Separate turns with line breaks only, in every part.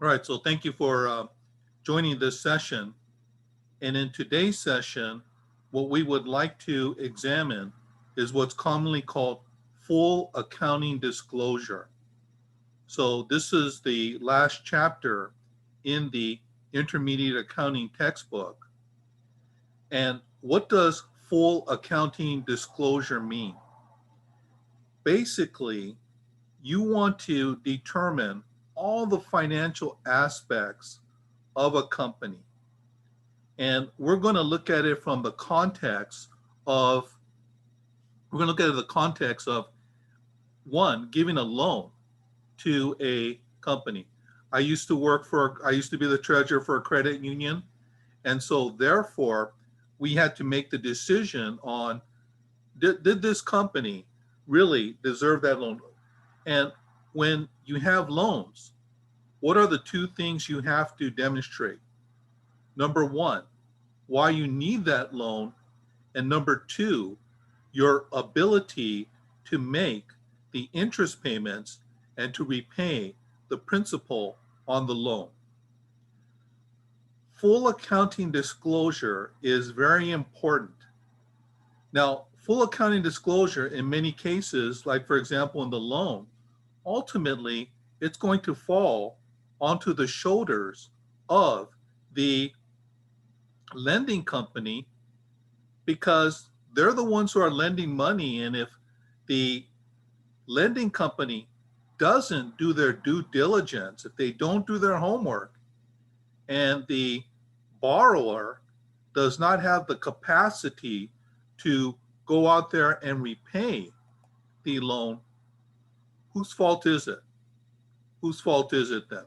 All right, so thank you for joining this session. And in today's session, what we would like to examine is what's commonly called full accounting disclosure. So this is the last chapter in the intermediate accounting textbook. And what does full accounting disclosure mean? Basically, you want to determine all the financial aspects of a company. And we're going to look at it from the context of, one, giving a loan to a company. I used to be the treasurer for a credit union. And so therefore, we had to make the decision on, did this company really deserve that loan? And when you have loans, what are the two things you have to demonstrate? Number one, why you need that loan. And number two, your ability to make the interest payments and to repay the principal on the loan. Full accounting disclosure is very important. Now, full accounting disclosure in many cases, like for example in the loan, ultimately it's going to fall onto the shoulders of the lending company because they're the ones who are lending money. And if the lending company doesn't do their due diligence, if they don't do their homework, and the borrower does not have the capacity to go out there and repay the loan, whose fault is it? Whose fault is it then?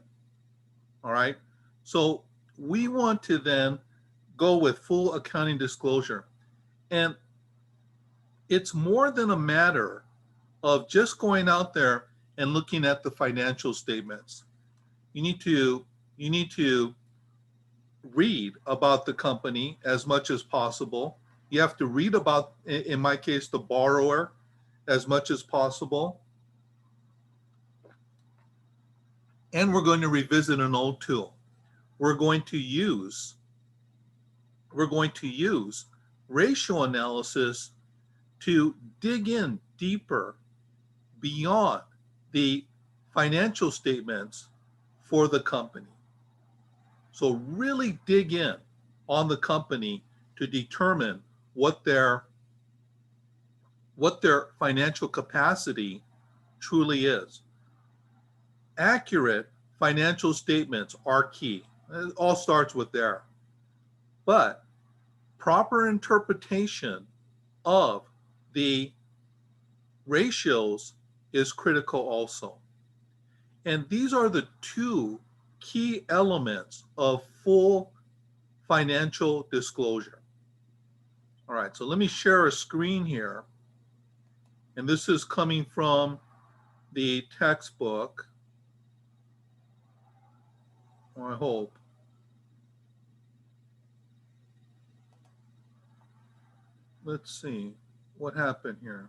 All right. So we want to then go with full accounting disclosure. And it's more than a matter of just going out there and looking at the financial statements. You need to read about the company as much as possible. You have to read about, in my case, the borrower as much as possible. And we're going to revisit an old tool. We're going to use ratio analysis to dig in deeper beyond the financial statements for the company. So really dig in on the company to determine what their financial capacity truly is. Accurate financial statements are key. It all starts with there. But proper interpretation of the ratios is critical also. And these are the two key elements of full financial disclosure. All right, so let me share a screen here. And this is coming from the textbook, I hope. Let's see what happened here.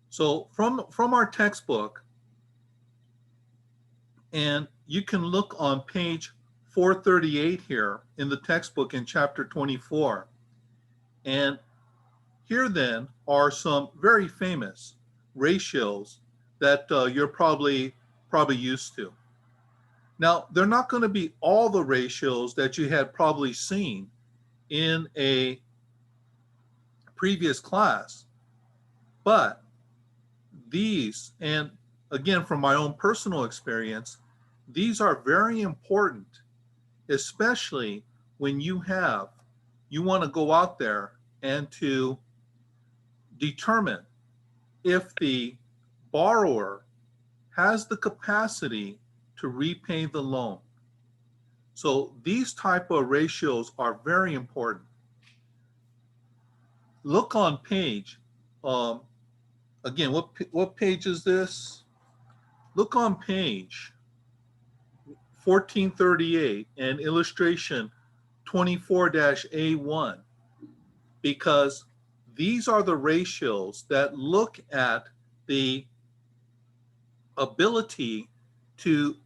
So from our textbook, and you can look on page 438 here in the textbook in chapter 24. And here then are some very famous ratios that you're probably used to. Now, they're not going to be all the ratios that you had probably seen in a previous class, but these, and again, from my own personal experience, these are very important, especially when you want to go out there and to determine if the borrower has the capacity to repay the loan. So these type of ratios are very important. Look on page, again, what page is this? Look on page 1438 and illustration 24-A1, because these are the ratios that look at the ability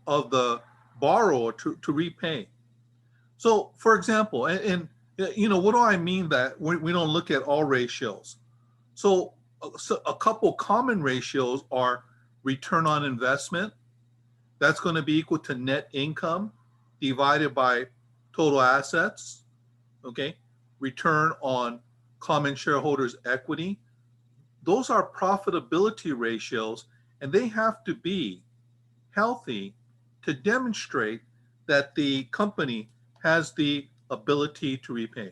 of the borrower to repay. So, for example, and what do I mean that we don't look at all ratios? So a couple common ratios are return on investment. That's going to be equal to net income divided by total assets. Okay, return on common shareholders' equity. Those are profitability ratios, and they have to be healthy to demonstrate that the company has the ability to repay.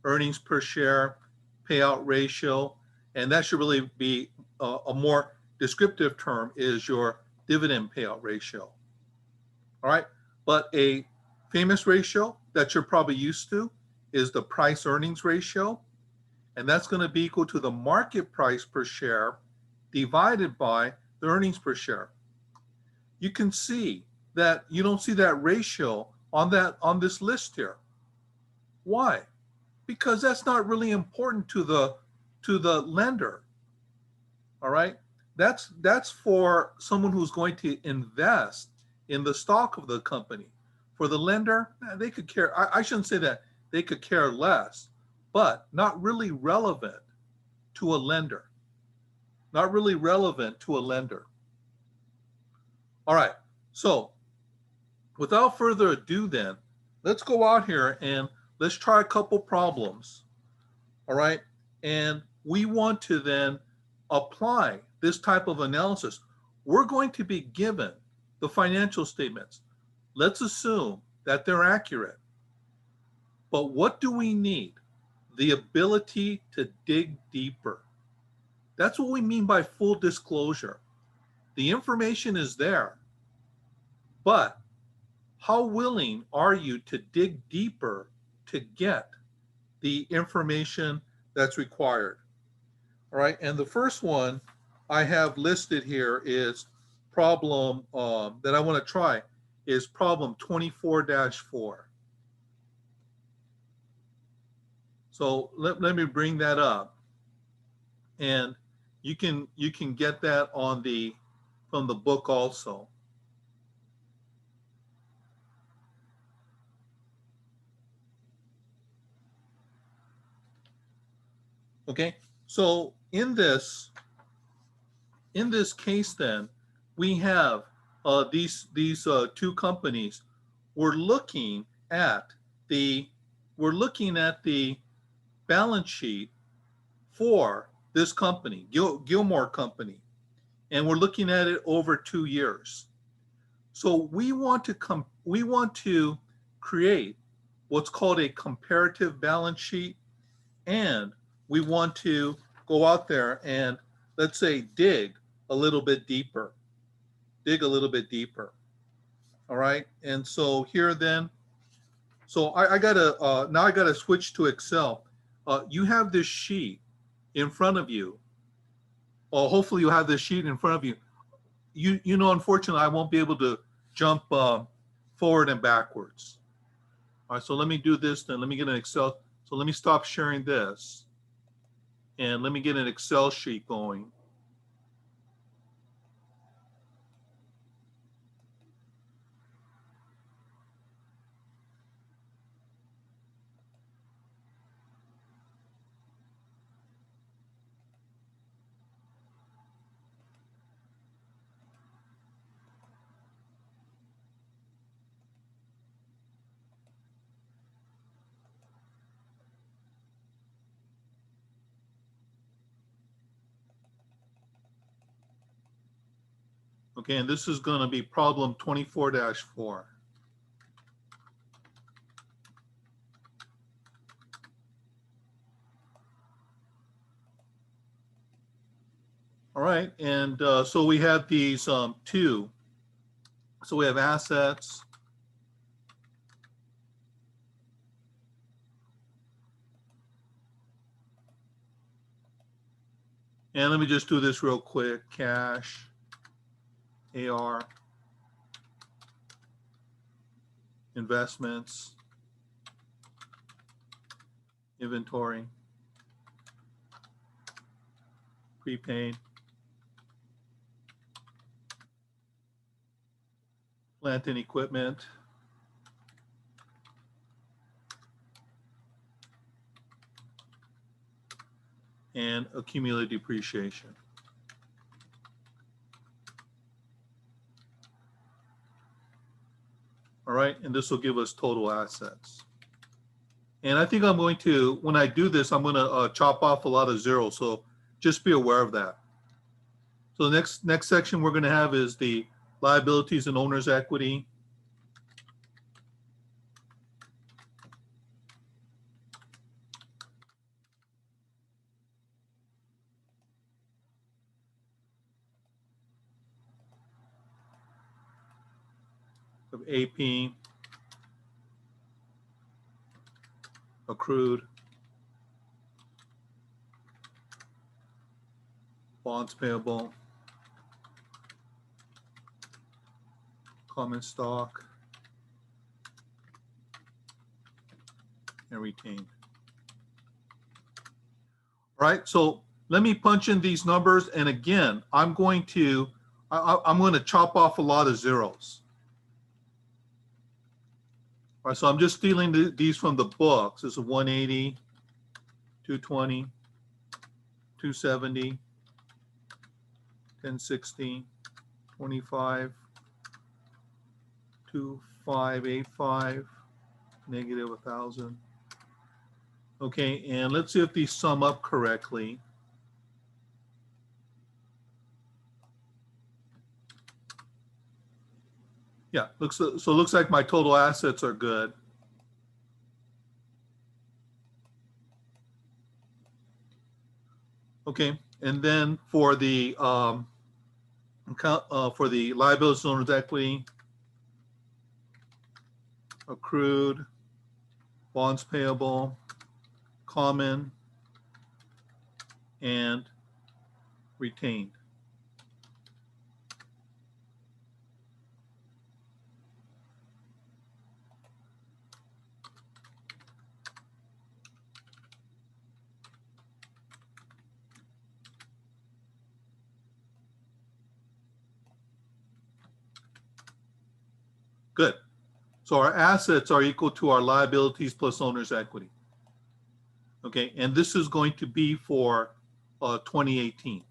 Earnings per share, payout ratio, and that should really be a more descriptive term is your dividend payout ratio. All right, but a famous ratio that you're probably used to is the price earnings ratio, and that's going to be equal to the market price per share divided by the earnings per share. You can see that you don't see that ratio on this list here. Why? Because that's not really important to the lender. All right, that's for someone who's going to invest in the stock of the company. For the lender, they could care. I shouldn't say that they could care less, but not really relevant to a lender. Not really relevant to a lender. All right, so without further ado then, let's go out here and let's try a couple problems. All right, and we want to then apply this type of analysis. We're going to be given the financial statements. Let's assume that they're accurate. But what do we need? The ability to dig deeper. That's what we mean by full disclosure. The information is there, but how willing are you to dig deeper to get the information that's required? All right, and the first one I have listed here is problem that I want to try is problem 24-4. So let me bring that up, and you can get that from the book also. Okay, so in this case, then we have these two companies. We're looking at the balance sheet for this company, Gilmore Company, and we're looking at it over 2 years. So we want to create what's called a comparative balance sheet, and we want to go out there and, let's say, dig a little bit deeper. All right, and so here then, so I gotta now I gotta switch to Excel. You have this sheet in front of you. Or hopefully you have this sheet in front of you. You know, unfortunately, I won't be able to jump forward and backwards. All right, so let me do this then. Let me get an Excel. So let me stop sharing this, and let me get an Excel sheet going. Okay, and this is going to be problem 24-4. All right, and so we have these two. So we have assets. And let me just do this real quick. Cash, AR, investments, inventory, prepaid, plant and equipment, and accumulated depreciation. All right, and this will give us total assets. And I think I'm going to, when I do this, I'm going to chop off a lot of zeros. So just be aware of that. So the next section we're going to have is the liabilities and owner's equity. Of AP, accrued, bonds payable, common stock, and retained. All right, so let me punch in these numbers, and again, I'm going to chop off a lot of zeros. All right, so I'm just stealing these from the books. This is 180, 220, 270, 1060, 25, 2585, negative 1,000. Okay, and let's see if these sum up correctly. Yeah, so it looks like my total assets are good. Okay, and then for the liabilities and owner's equity, accrued, bonds payable, common, and retained. Good. So our assets are equal to our liabilities plus owner's equity. Okay, and this is going to be for 2018.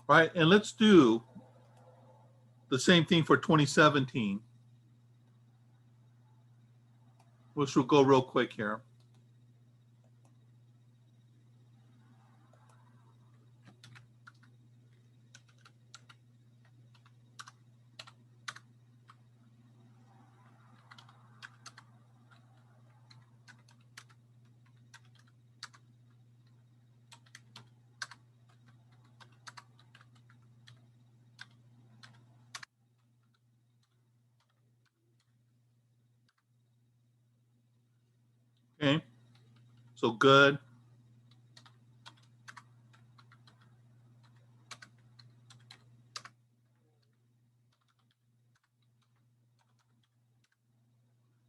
Right, and let's do the same thing for 2017, which will go real quick here. Okay, so good.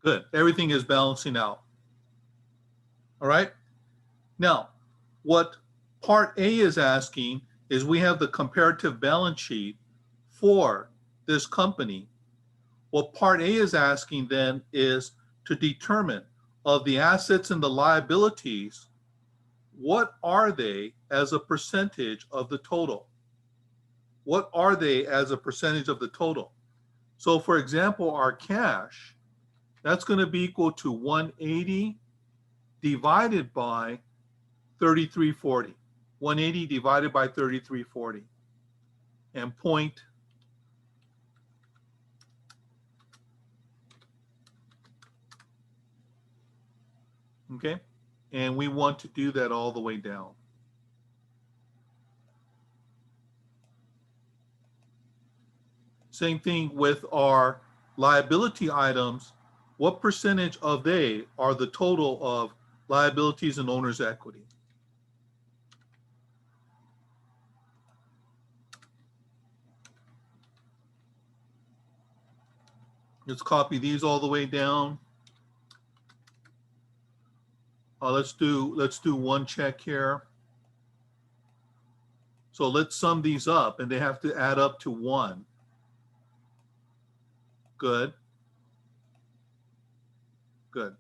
Good, everything is balancing out. All right, now what part A is asking is we have the comparative balance sheet for this company. What part A is asking then is to determine of the assets and the liabilities, what are they as a percentage of the total? What are they as a percentage of the total? So for example, our cash, that's going to be equal to 180 divided by 3340. 180 divided by 3340. And point okay? And we want to do that all the way down. Same thing with our liability items. what percentage of they are the total of liabilities and owner's equity? Let's copy these all the way down. Let's do one check here. So let's sum these up, and they have to add up to 1. Good. Good.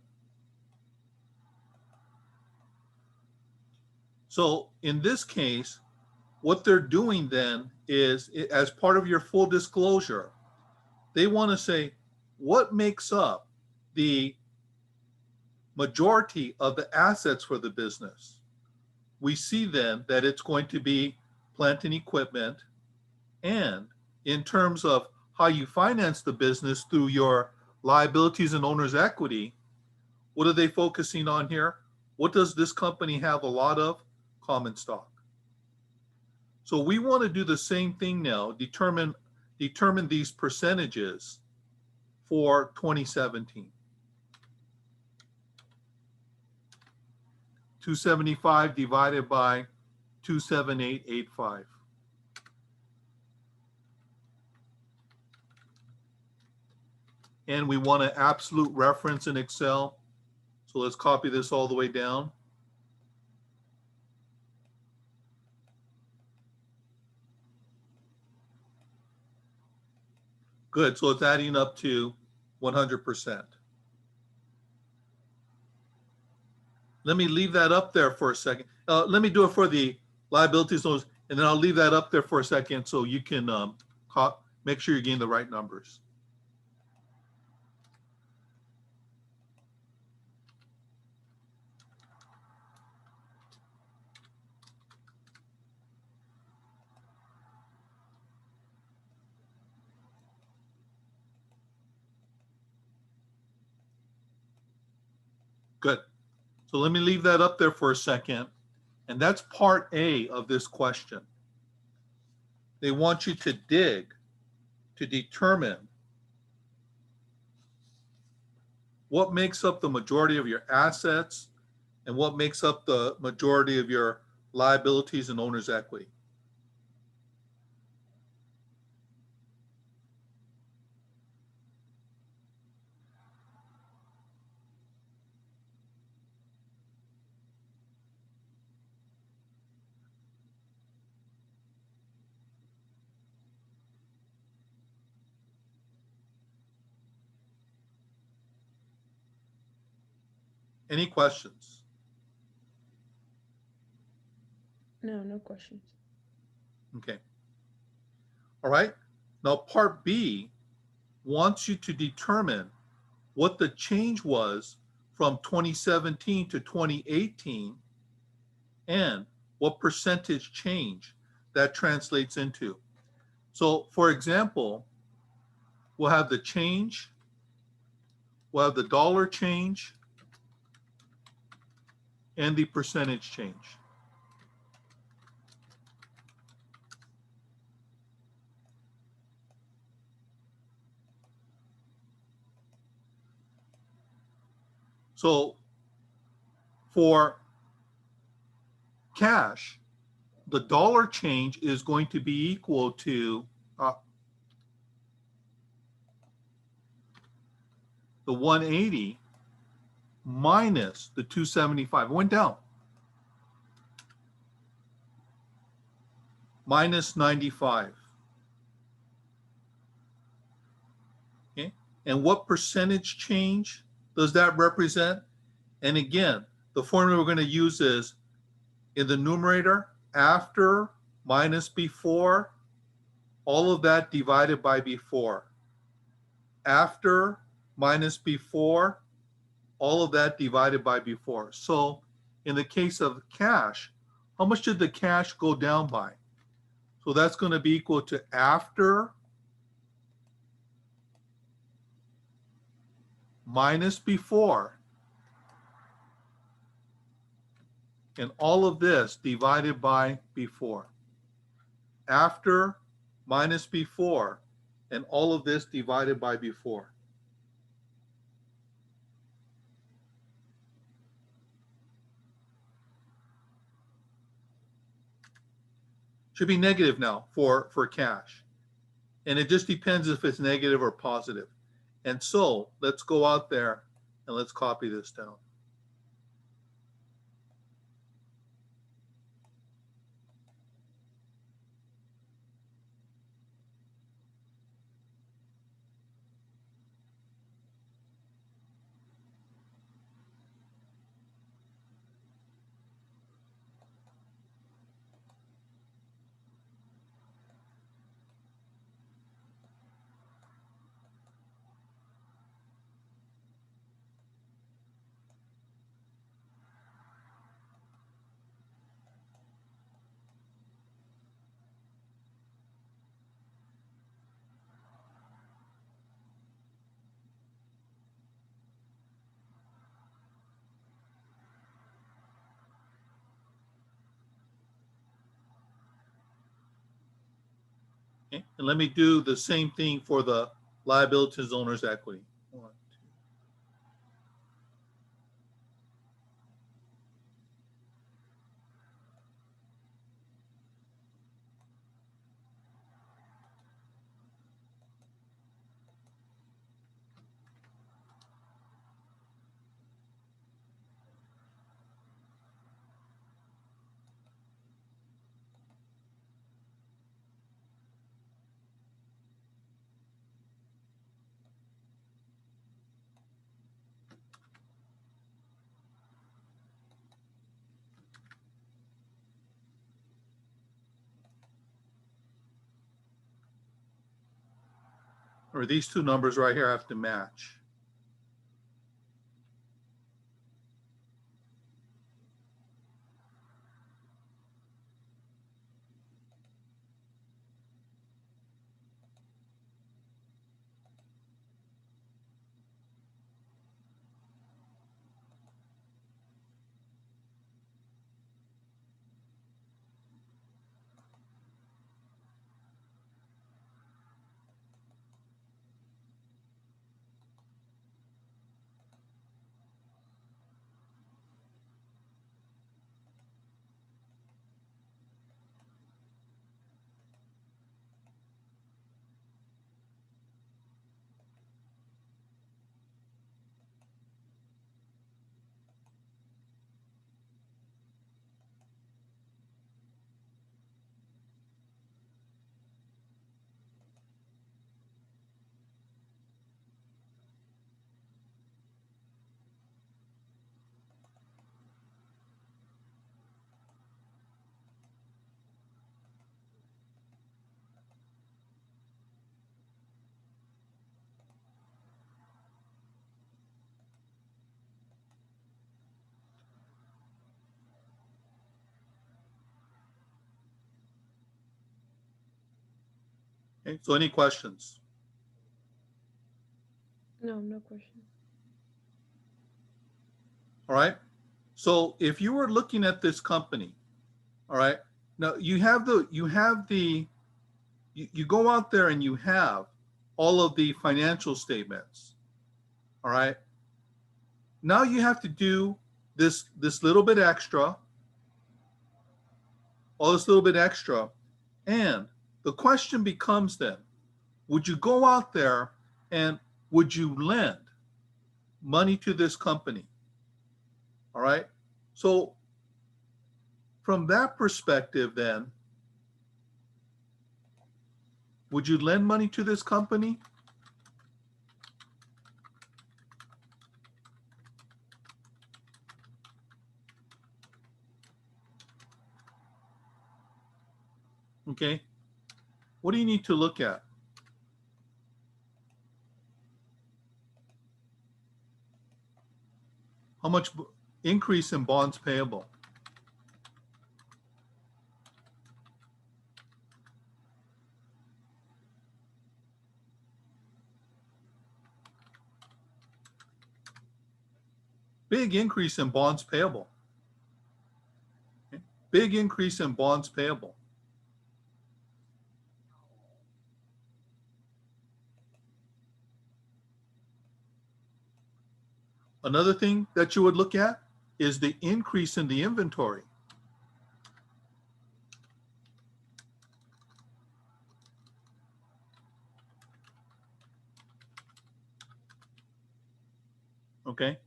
So in this case, what they're doing then is, as part of your full disclosure, they want to say, what makes up the majority of the assets for the business? We see then that it's going to be plant and equipment, and in terms of how you finance the business through your liabilities and owner's equity, what are they focusing on here? What does this company have a lot of? Common stock. So we want to do the same thing now, determine these percentages for 2017. 275 divided by 27885. And we want an absolute reference in Excel. So let's copy this all the way down. Good, so it's adding up to 100%. Let me leave that up there for a second. Let me do it for the liabilities, and then I'll leave that up there for a second so you can make sure you're getting the right numbers. Good. So let me leave that up there for a second. And that's part A of this question. They want you to dig to determine what makes up the majority of your assets and what makes up the majority of your liabilities and owner's equity. Any questions?
No, no questions.
Okay. All right. Now part B wants you to determine what the change was from 2017 to 2018 and what percentage change that translates into. So for example, we'll have the change, we'll have the dollar change, and the percentage change. So for cash, the dollar change is going to be equal to the 180 minus the 275. It went down. Minus 95. Okay. And what percentage change does that represent? And again, the formula we're going to use is in the numerator, after minus before, all of that divided by before. After minus before, all of that divided by before. So in the case of cash, how much did the cash go down by? So that's going to be equal to after minus before, and all of this divided by before. After minus before, and all of this divided by before. Should be negative now for cash. And it just depends if it's negative or positive. And so let's go out there and let's copy this down. Okay? And let me do the same thing for the liabilities owner's equity. One, two. Or these two numbers right here have to match. Okay, so any questions?
No, no question.
All right. So if you were looking at this company, all right, now you go out there and you have all of the financial statements. All right. Now you have to do this little bit extra, all this little bit extra. And the question becomes then, would you go out there and would you lend money to this company? All right. So from that perspective, then, would you lend money to this company? Okay. What do you need to look at? How much increase in bonds payable? Big increase in bonds payable. Okay. Big increase in bonds payable. Another thing that you would look at is the increase in the inventory. okay?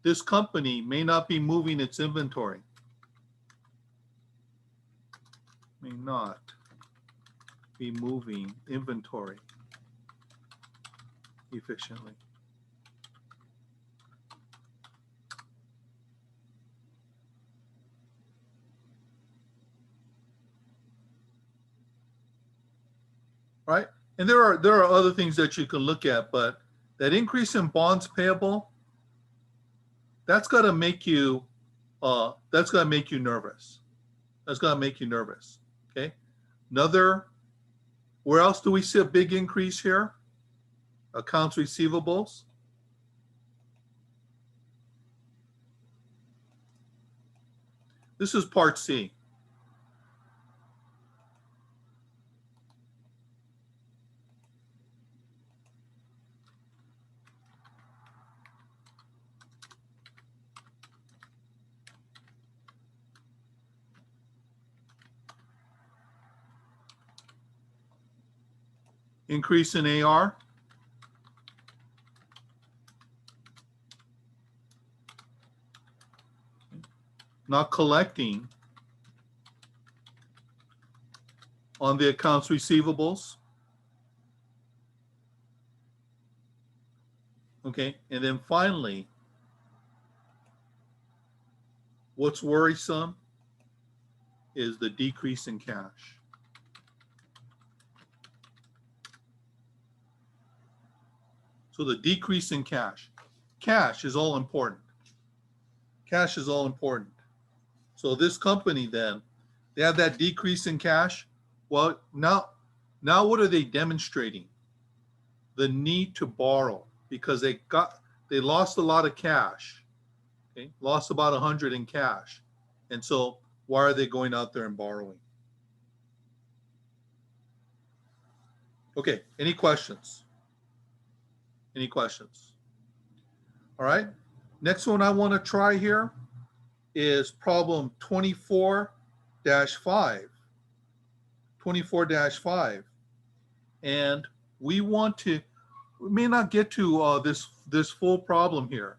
This company may not be moving its inventory. May not be moving inventory efficiently. Right? And there are other things that you can look at, but that increase in bonds payable, that's got to make you nervous. That's got to make you nervous. Okay. Where else do we see a big increase here? Accounts receivables. This is part C. Increase in AR. Not collecting on the accounts receivables. Okay, and then finally, what's worrisome is the decrease in cash. So the decrease in cash. Cash is all important. Cash is all important. So this company then, they have that decrease in cash. Well, now what are they demonstrating? The need to borrow because they lost a lot of cash. Okay, lost about 100 in cash. And so why are they going out there and borrowing? Okay, any questions? Any questions? All right, next one I want to try here is problem 24-5. 24-5. And we may not get to this full problem here,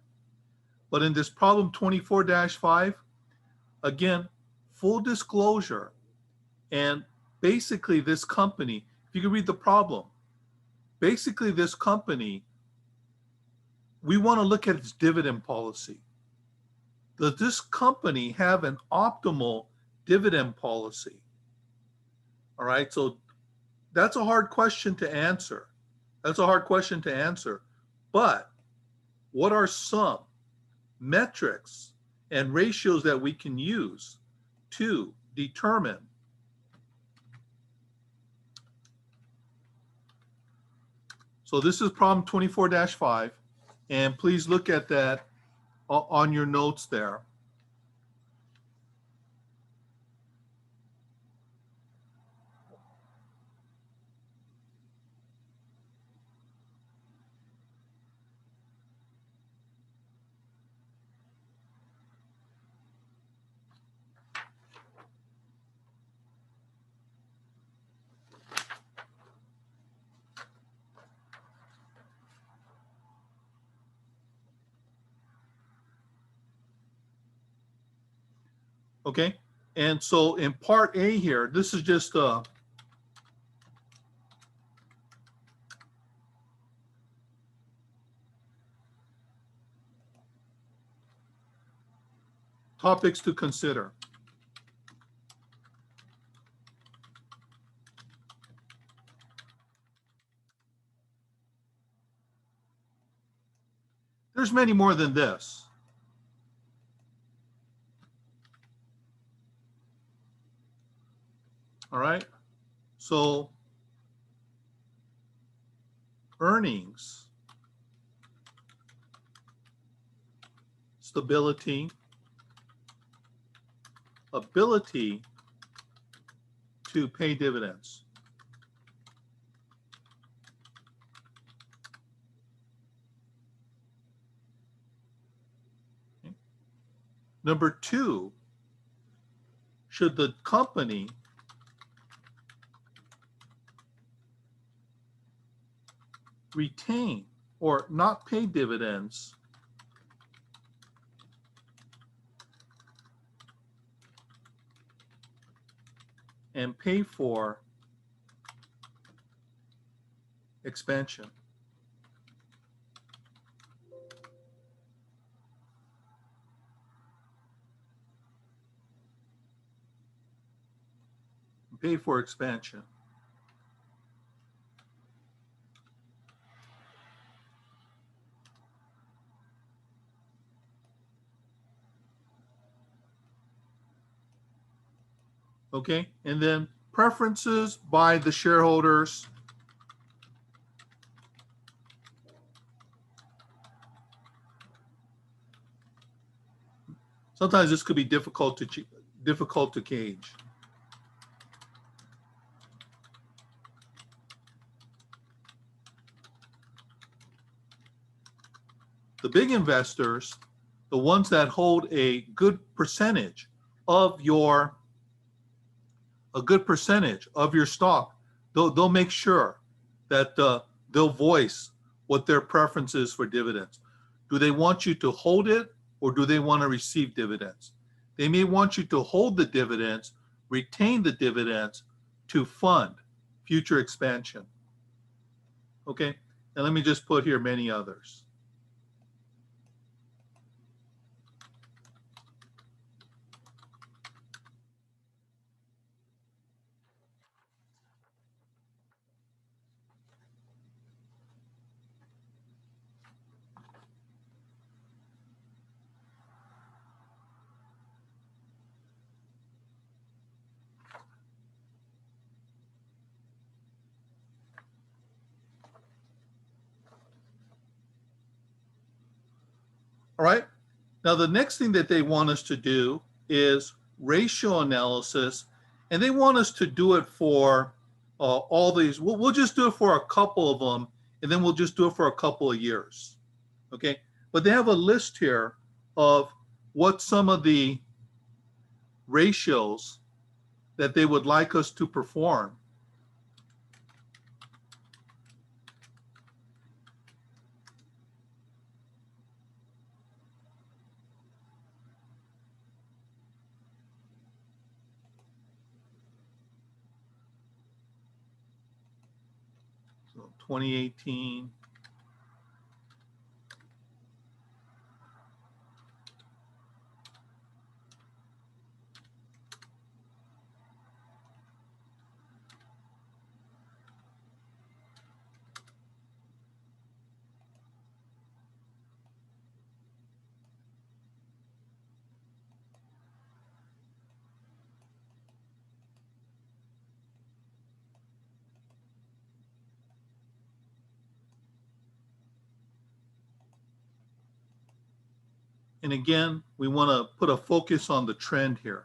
but in this problem 24-5, again, full disclosure. And basically this company, if you can read the problem, basically this company, we want to look at its dividend policy. Does this company have an optimal dividend policy? All right, so that's a hard question to answer. That's a hard question to answer. But what are some metrics and ratios that we can use to determine so this is problem 24-5, and please look at that on your notes there. Okay, and so in part A here, this is just topics to consider. There's many more than this. All right, so earnings, stability, ability to pay dividends. Okay. Number two, should the company retain or not pay dividends and pay for expansion. Pay for expansion. Okay, and then preferences by the shareholders. Sometimes this could be difficult to gauge. The big investors, the ones that hold a good percentage of your stock, they'll make sure that they'll voice what their preference is for dividends. Do they want you to hold it, or do they want to receive dividends? They may want you to hold the dividends, retain the dividends to fund future expansion. Okay, and let me just put here many others. All right. Now, the next thing that they want us to do is ratio analysis, and they want us to do it for all these. We'll just do it for a couple of them, and then we'll just do it for a couple of years. Okay. But they have a list here of what some of the ratios that they would like us to perform. So 2018. And again, we want to put a focus on the trend here.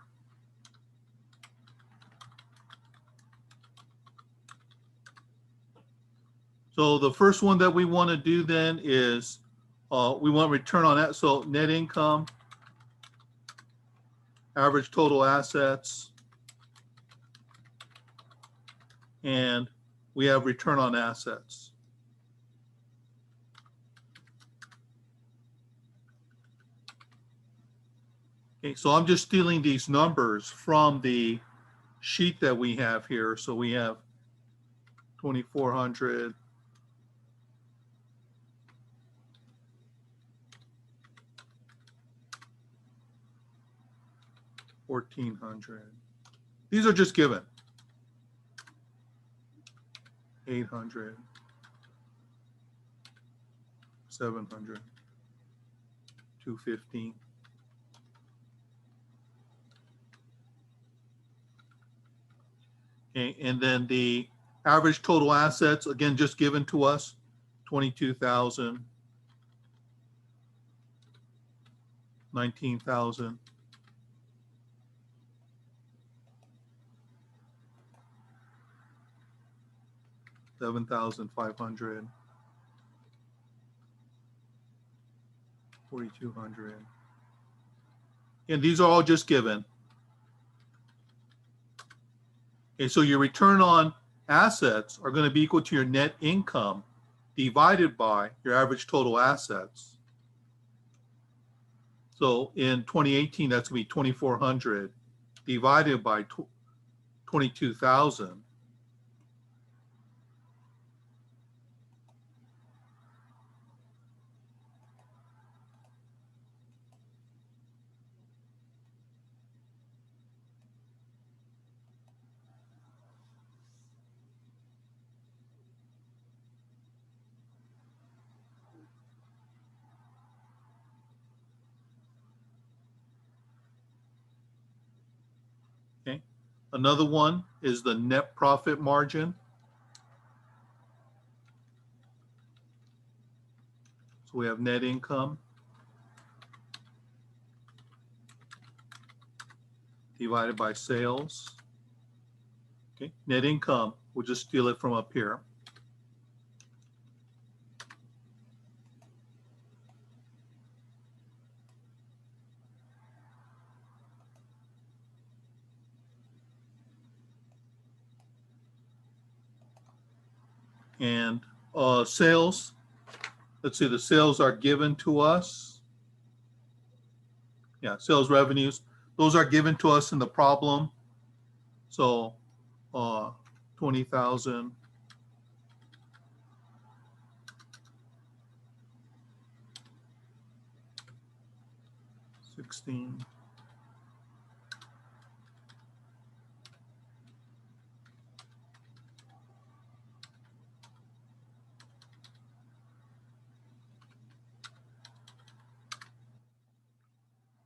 So the first one that we want to do then is we want return on that. So net income, average total assets, and we have return on assets. Okay, so I'm just stealing these numbers from the sheet that we have here. So we have 2,400. 1,400. These are just given. 800. 700. 215. Okay, and then the average total assets, again, just given to us, 22,000. 19,000. 7,500, 4,200. And these are all just given. Okay, so your return on assets are going to be equal to your net income divided by your average total assets. So in 2018, that's going to be 2,400 divided by 22,000. Okay. Another one is the net profit margin. So we have net income divided by sales. Okay, net income, we'll just steal it from up here. And sales, let's see, the sales are given to us. Yeah, sales revenues, those are given to us in the problem. So 20,000. 16.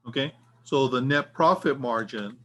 Okay, so the net profit margin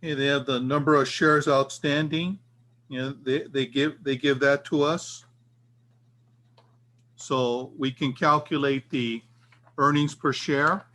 okay, they have the number of shares outstanding. You know, they give that to us. So we can calculate the earnings per share.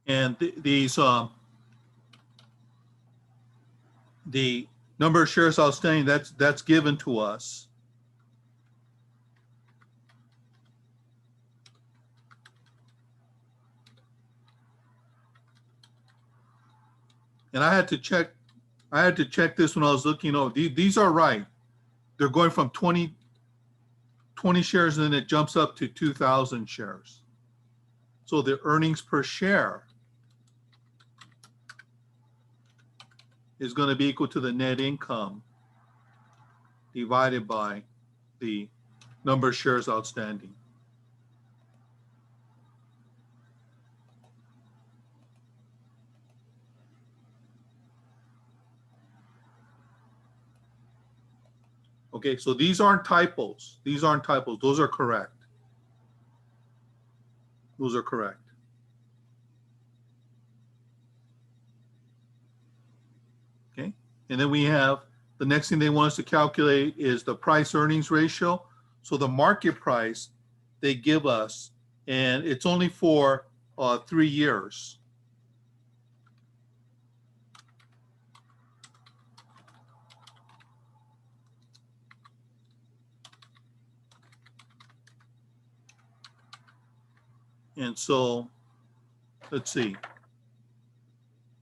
And these, the number of shares outstanding, that's given to us. And I had to check this when I was looking over. These are right. They're going from 20 shares and then it jumps up to 2,000 shares. So the earnings per share is going to be equal to the net income divided by the number of shares outstanding. Okay, so these aren't typos. These aren't typos. Those are correct. Those are correct. Okay, and then we have the next thing they want us to calculate is the price earnings ratio. So the market price they give us, and it's only for 3 years. And so, let's see,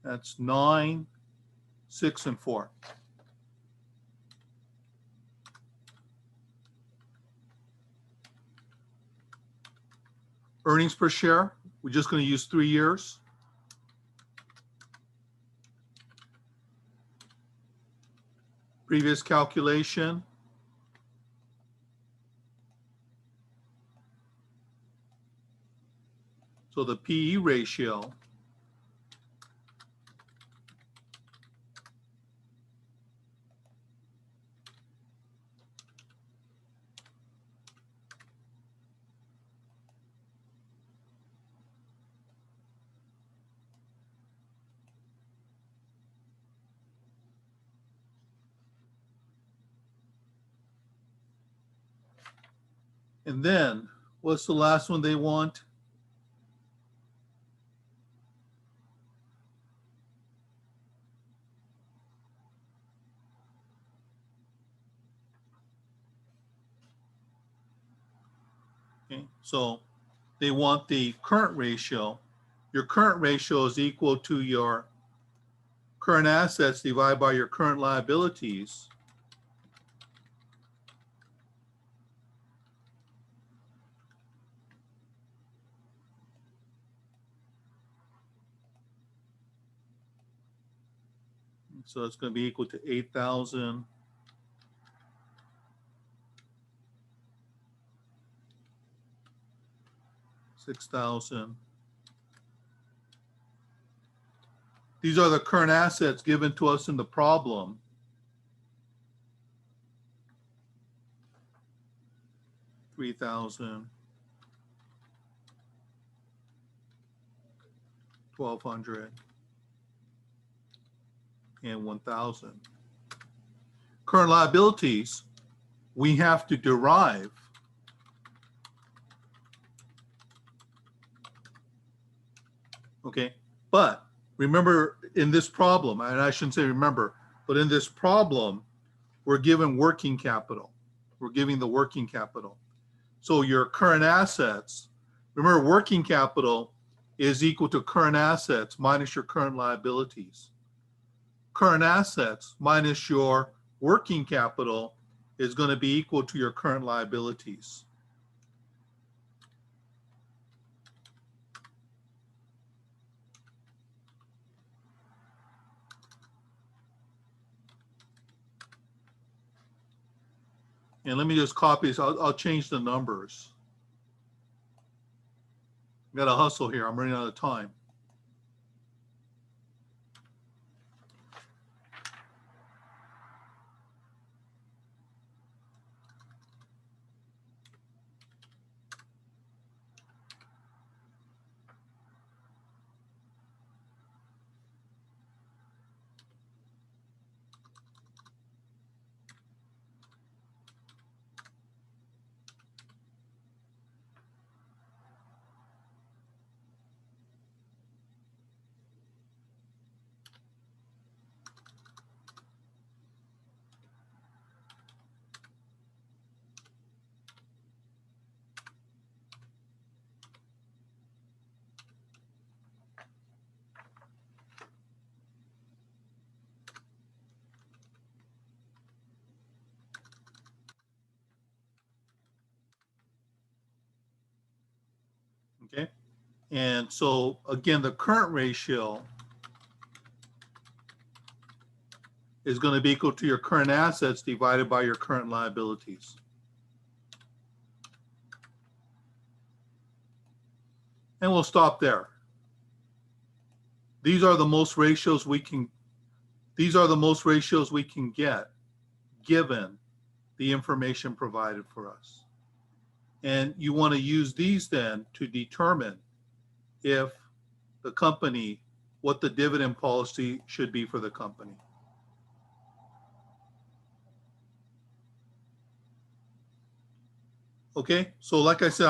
that's 9, 6, and 4. Earnings per share, we're just going to use 3 years. Previous calculation. So the PE ratio and then what's the last one they want? Okay, so they want the current ratio. Your current ratio is equal to your current assets divided by your current liabilities. So it's going to be equal to 8,000. 6,000. These are the current assets given to us in the problem. $3,000, 1,200, and 1,000. Current liabilities, we have to derive okay, but remember in this problem, and I shouldn't say remember, but in this problem, we're given working capital. We're giving the working capital. So your current assets, remember working capital is equal to current assets minus your current liabilities. Current assets minus your working capital is going to be equal to your current liabilities. And let me just copy this. I'll change the numbers. I got to hustle here. I'm running out of time. Okay. And so again, the current ratio is going to be equal to your current assets divided by your current liabilities. And we'll stop there. These are the most ratios we can get given the information provided for us. And you want to use these then to determine if the company, what the dividend policy should be for the company. Okay, so like I said,